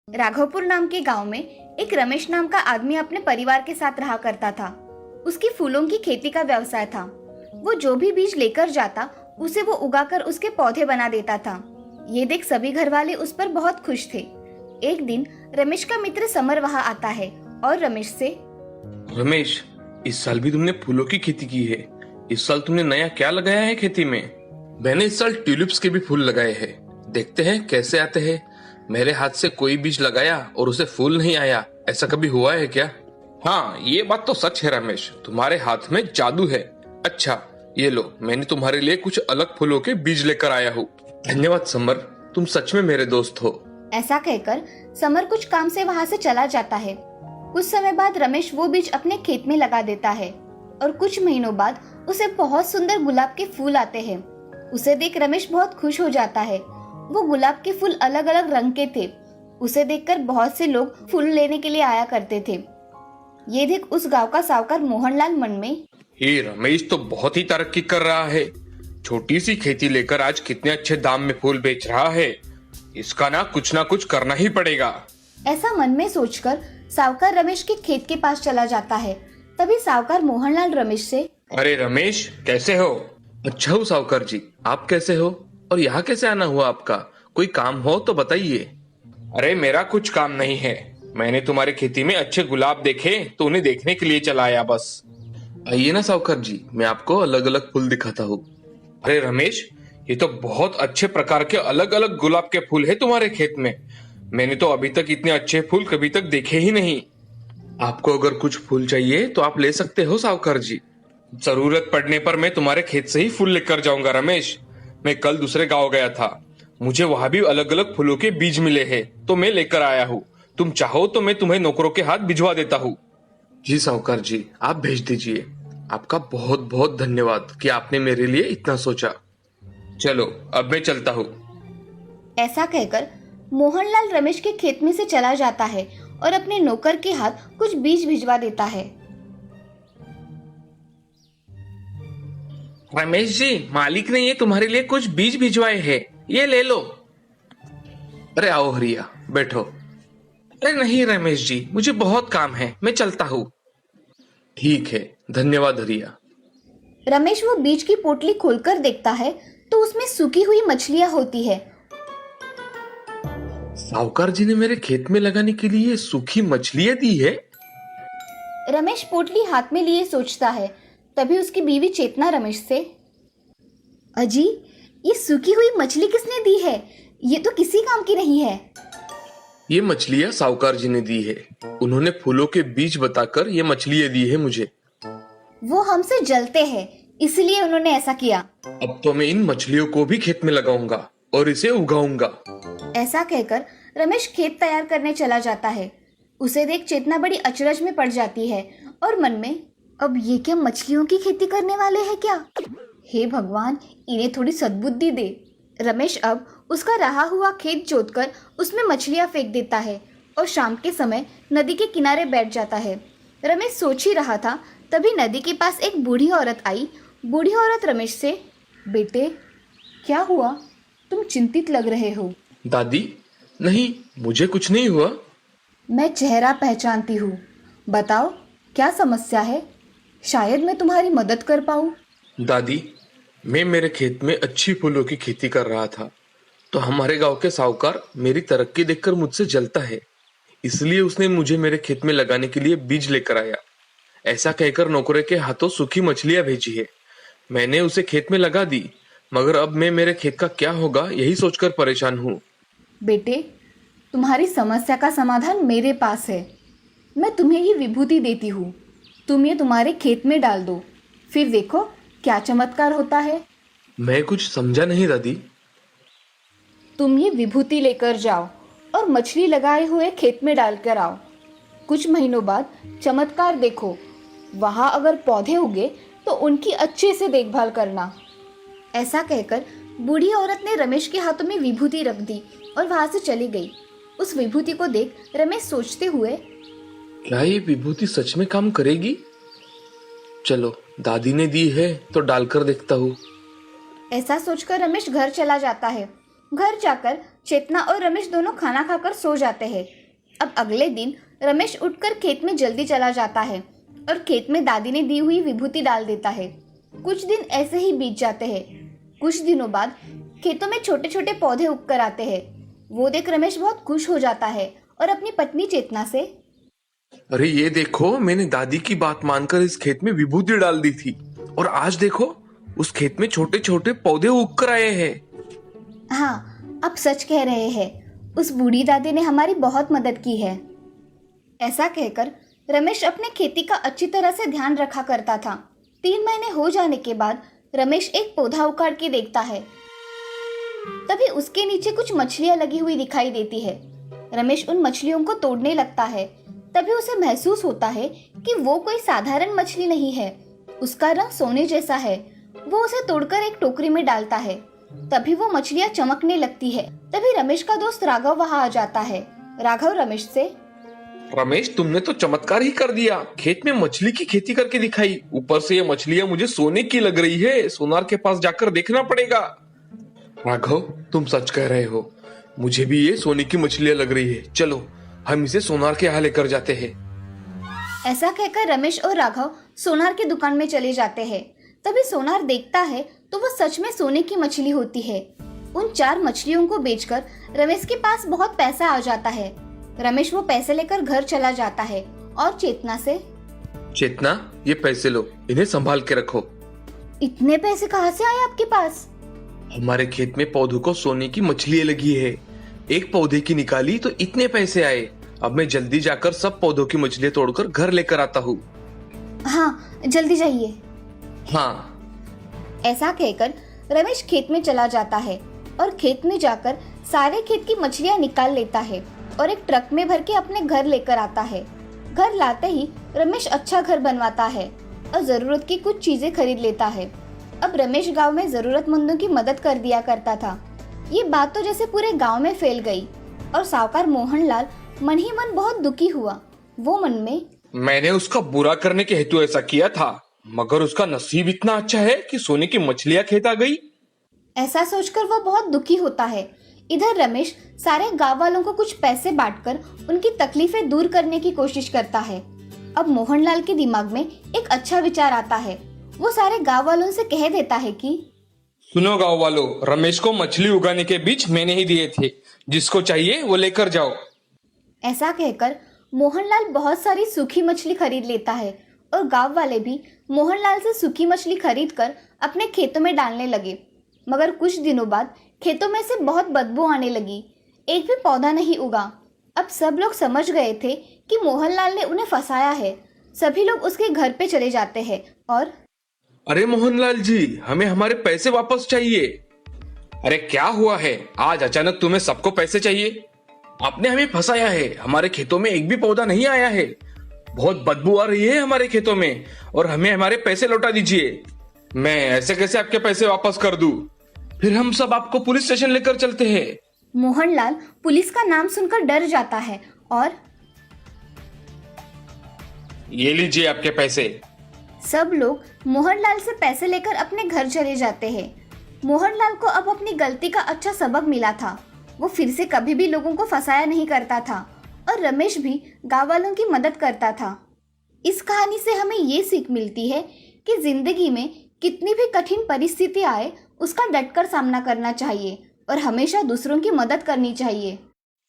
राघवपुर नाम के गांव में एक रमेश नाम का आदमी अपने परिवार के साथ रहा करता था। उसकी फूलों की खेती का व्यवसाय था। वो जो भी बीज लेकर जाता उसे वो उगाकर उसके पौधे बना देता था। ये देख सभी घर वाले उस पर बहुत खुश थे। एक दिन रमेश का मित्र समर वहाँ आता है और रमेश से, रमेश, इस साल भी तुमने फूलों की खेती की है। इस साल तुमने नया क्या लगाया है खेती में? मैंने इस साल ट्यूलिप्स के भी फूल लगाए हैं। देखते हैं कैसे आते हैं। मेरे हाथ से कोई बीज लगाया और उसे फूल नहीं आया, ऐसा कभी हुआ है क्या? हाँ, ये बात तो सच है रमेश, तुम्हारे हाथ में जादू है। अच्छा, ये लो, मैंने तुम्हारे लिए कुछ अलग फूलों के बीज लेकर आया हूँ। धन्यवाद समर, तुम सच में मेरे दोस्त हो। ऐसा कहकर समर कुछ काम से वहाँ से चला जाता है। कुछ समय बाद रमेश वो बीज अपने खेत में लगा देता है और कुछ महीनों बाद उसे बहुत सुंदर गुलाब के फूल आते हैं। उसे देख रमेश बहुत खुश हो जाता है। वो गुलाब के फूल अलग अलग रंग के थे। उसे देखकर बहुत से लोग फूल लेने के लिए आया करते थे। ये देख उस गांव का साहूकार मोहनलाल मन में, ये रमेश तो बहुत ही तरक्की कर रहा है। छोटी सी खेती लेकर आज कितने अच्छे दाम में फूल बेच रहा है। इसका ना कुछ करना ही पड़ेगा। ऐसा मन में सोचकर साहूकार रमेश के खेत के पास चला जाता है। तभी साहूकार मोहनलाल रमेश से, अरे रमेश, कैसे हो? अच्छा हूँ साहूकार जी, आप कैसे हो? और यहाँ कैसे आना हुआ आपका? कोई काम हो तो बताइए। अरे मेरा कुछ काम नहीं है, मैंने तुम्हारे खेती में अच्छे गुलाब देखे तो उन्हें देखने के लिए चला आया बस। आइए ना साहूकार जी, मैं आपको अलग अलग फूल दिखाता हूँ। अरे रमेश, ये तो बहुत अच्छे प्रकार के अलग अलग गुलाब के फूल है तुम्हारे खेत में। मैंने तो अभी तक इतने अच्छे फूल कभी तक देखे ही नहीं। आपको अगर कुछ फूल चाहिए तो आप ले सकते हो साहूकार जी। जरूरत पड़ने पर मैं तुम्हारे खेत से ही फूल लेकर जाऊंगा रमेश। मैं कल दूसरे गांव गया था, मुझे वहां भी अलग अलग फूलों के बीज मिले हैं तो मैं लेकर आया हूँ। तुम चाहो तो मैं तुम्हें नौकरों के हाथ भिजवा देता हूँ। जी साहूकार जी, आप भेज दीजिए। आपका बहुत बहुत धन्यवाद कि आपने मेरे लिए इतना सोचा। चलो अब मैं चलता हूँ। ऐसा कहकर मोहनलाल रमेश के खेत में से चला जाता है और अपने नौकर के हाथ कुछ बीज भिजवा देता है। रमेश जी, मालिक ने ये तुम्हारे लिए कुछ बीज भिजवाए हैं, ये ले लो। अरे आओ हरिया, बैठो। अरे नहीं रमेश जी, मुझे बहुत काम है, मैं चलता हूँ। ठीक है, धन्यवाद हरिया। रमेश वो बीज की पोटली खोलकर देखता है तो उसमें सूखी हुई मछलियां होती है। साहूकार जी ने मेरे खेत में लगाने के लिए सूखी मछलियां दी है। रमेश पोटली हाथ में लिए सोचता है। तभी उसकी बीवी चेतना रमेश से, अजी, ये सूखी हुई मछली किसने दी है? ये तो किसी काम की नहीं है। ये मछलियां साहूकार जी ने दी है। उन्होंने फूलों के बीज बताकर ये मछलियां दी है मुझे। वो हमसे जलते हैं, इसलिए उन्होंने ऐसा किया। अब तो मैं इन मछलियों को भी खेत में लगाऊंगा और इसे उगाऊंगा। ऐसा कहकर रमेश खेत तैयार करने चला जाता है। उसे देख चेतना बड़ी अचरज में पड़ जाती है और मन में, अब ये क्या मछलियों की खेती करने वाले हैं क्या? हे भगवान, इन्हें थोड़ी सद्बुद्धि दे। रमेश अब उसका रहा हुआ खेत जोतकर उसमें मछलियां फेंक देता है और शाम के समय नदी के किनारे बैठ जाता है। रमेश सोच ही रहा था, तभी नदी के पास एक बूढ़ी औरत आई। बूढ़ी औरत रमेश से, बेटे, क्या हुआ? तुम चिंतित लग रहे हो। दादी, नहीं, मुझे कुछ नहीं हुआ। मैं चेहरा पहचानती हूँ। बताओ, क्या समस्या है? शायद मैं तुम्हारी मदद कर पाऊँ। दादी, मैं मेरे खेत में अच्छी फूलों की खेती कर रहा था तो हमारे गांव के साहूकार मेरी तरक्की देखकर मुझसे जलता है, इसलिए उसने मुझे मेरे खेत में लगाने के लिए बीज लेकर आया। ऐसा कहकर नौकरे के हाथों सूखी मछलियां भेजी है। मैंने उसे खेत में लगा दी, मगर अब मैं मेरे खेत का क्या होगा यही सोचकर परेशान हूँ। बेटे, तुम्हारी समस्या का समाधान मेरे पास है। मैं तुम्हें ये विभूति देती हूँ। तुम ये तुम्हारे खेत में डाल दो, फिर देखो क्या चमत्कार होता है। मैं कुछ समझा नहीं दादी। तुम ये विभूति लेकर जाओ और मछली लगाए हुए खेत में डालकर आओ। कुछ महीनों बाद चमत्कार देखो। वहाँ अगर पौधे उगे तो उनकी अच्छे से देखभाल करना। ऐसा कहकर बूढ़ी औरत ने रमेश के हाथों में विभूति रख दी और वहाँ से चली गई। उस विभूति को देख रमेश सोचते हुए, क्या ये विभूति सच में काम करेगी? चलो, दादी ने दी है तो डालकर देखता हूँ। ऐसा सोचकर रमेश घर चला जाता है। घर जाकर चेतना और रमेश दोनों खाना खाकर सो जाते हैं। अब अगले दिन रमेश उठकर खेत में जल्दी चला जाता है और खेत में दादी ने दी हुई विभूति डाल देता है। कुछ दिन ऐसे ही बीत जाते हैं। कुछ दिनों बाद खेतों में छोटे छोटे पौधे उगकर आते हैं। वो देख रमेश बहुत खुश हो जाता है और अपनी पत्नी चेतना से, अरे ये देखो, मैंने दादी की बात मानकर इस खेत में विभूति डाल दी थी और आज देखो उस खेत में छोटे छोटे पौधे उग कर आए हैं। हाँ, आप सच कह रहे हैं, उस बूढ़ी दादी ने हमारी बहुत मदद की है। ऐसा कहकर रमेश अपने खेती का अच्छी तरह से ध्यान रखा करता था। 3 महीने हो जाने के बाद रमेश एक पौधा उखाड़ के देखता है। तभी उसके नीचे कुछ मछलियां लगी हुई दिखाई देती है। रमेश उन मछलियों को तोड़ने लगता है। तभी उसे महसूस होता है कि वो कोई साधारण मछली नहीं है, उसका रंग सोने जैसा है। वो उसे तोड़कर एक टोकरी में डालता है। तभी वो मछलियां चमकने लगती है। तभी रमेश का दोस्त राघव वहां आ जाता है। राघव रमेश से, रमेश, तुमने तो चमत्कार ही कर दिया। खेत में मछली की खेती करके दिखाई। ऊपर से ये मछलियां मुझे सोने की लग रही है। सोनार के पास जाकर देखना पड़ेगा। राघव, तुम सच कह रहे हो, मुझे भी ये सोने की मछलियां लग रही है। चलो हम इसे सोनार के यहाँ लेकर जाते हैं। ऐसा कहकर रमेश और राघव सोनार की दुकान में चले जाते हैं। तभी सोनार देखता है तो वो सच में सोने की मछली होती है। उन 4 मछलियों को बेचकर रमेश के पास बहुत पैसा आ जाता है। रमेश वो पैसे लेकर घर चला जाता है और चेतना से, चेतना, ये पैसे लो, इन्हें संभाल के रखो। इतने पैसे कहाँ से आए आपके पास? हमारे खेत में पौधों को सोने की मछलियां लगी है। एक पौधे की निकाली तो इतने पैसे आए। अब मैं जल्दी जाकर सब पौधों की मछलियां तोड़कर घर लेकर आता हूँ। हाँ, जल्दी जाइए। हाँ। ऐसा कहकर रमेश खेत में चला जाता है और खेत में जाकर सारे खेत की मछलियां निकाल लेता है और एक ट्रक में भर के अपने घर लेकर आता है। घर लाते ही रमेश अच्छा घर बनवाता है और जरूरत की कुछ चीजें खरीद लेता है। अब रमेश गांव में जरूरतमंदों की मदद कर दिया करता था। ये बात तो जैसे पूरे गांव में फैल गई और साहूकार मोहनलाल मन ही मन बहुत दुखी हुआ। वो मन में, मैंने उसका बुरा करने के हेतु ऐसा किया था, मगर उसका नसीब इतना अच्छा है कि सोने की मछलियां खेत आ गई। ऐसा सोचकर वो बहुत दुखी होता है। इधर रमेश सारे गांव वालों को कुछ पैसे बांटकर उनकी तकलीफें दूर करने की कोशिश करता है। अब मोहनलाल के दिमाग में एक अच्छा विचार आता है। वो सारे गांव वालों से कह देता है कि, सुनो गांव वालों, रमेश को मछली उगाने के बीज मैंने ही दिए थे। जिसको चाहिए वो लेकर जाओ। ऐसा कहकर मोहनलाल बहुत सारी सूखी मछली खरीद लेता है और गांव वाले भी मोहनलाल से सूखी मछली खरीद कर अपने खेतों में डालने लगे। मगर कुछ दिनों बाद खेतों में से बहुत बदबू आने लगी। एक भी पौधा नहीं उगा। अब सब लोग समझ गए थे कि मोहनलाल ने उन्हें फंसाया है। सभी लोग उसके घर पे चले जाते हैं और, अरे मोहनलाल जी, हमें हमारे पैसे वापस चाहिए। अरे क्या हुआ है, आज अचानक तुम्हें सबको पैसे चाहिए? आपने हमें फंसाया है। हमारे खेतों में एक भी पौधा नहीं आया है। बहुत बदबू आ रही है हमारे खेतों में और हमें हमारे पैसे लौटा दीजिए। मैं ऐसे कैसे आपके पैसे वापस कर दूं? फिर हम सब आपको पुलिस स्टेशन लेकर चलते हैं। मोहनलाल पुलिस का नाम सुनकर डर जाता है और, ये लीजिए आपके पैसे। सब लोग मोहनलाल से पैसे लेकर अपने घर चले जाते हैं। मोहनलाल को अब अपनी गलती का अच्छा सबक मिला था। वो फिर से कभी भी लोगों को फंसाया नहीं करता था और रमेश भी गांव वालों की मदद करता था। इस कहानी से हमें ये सीख मिलती है कि जिंदगी में कितनी भी कठिन परिस्थिति आए, उसका डटकर सामना करना चाहिए और हमेशा दूसरों की मदद करनी चाहिए।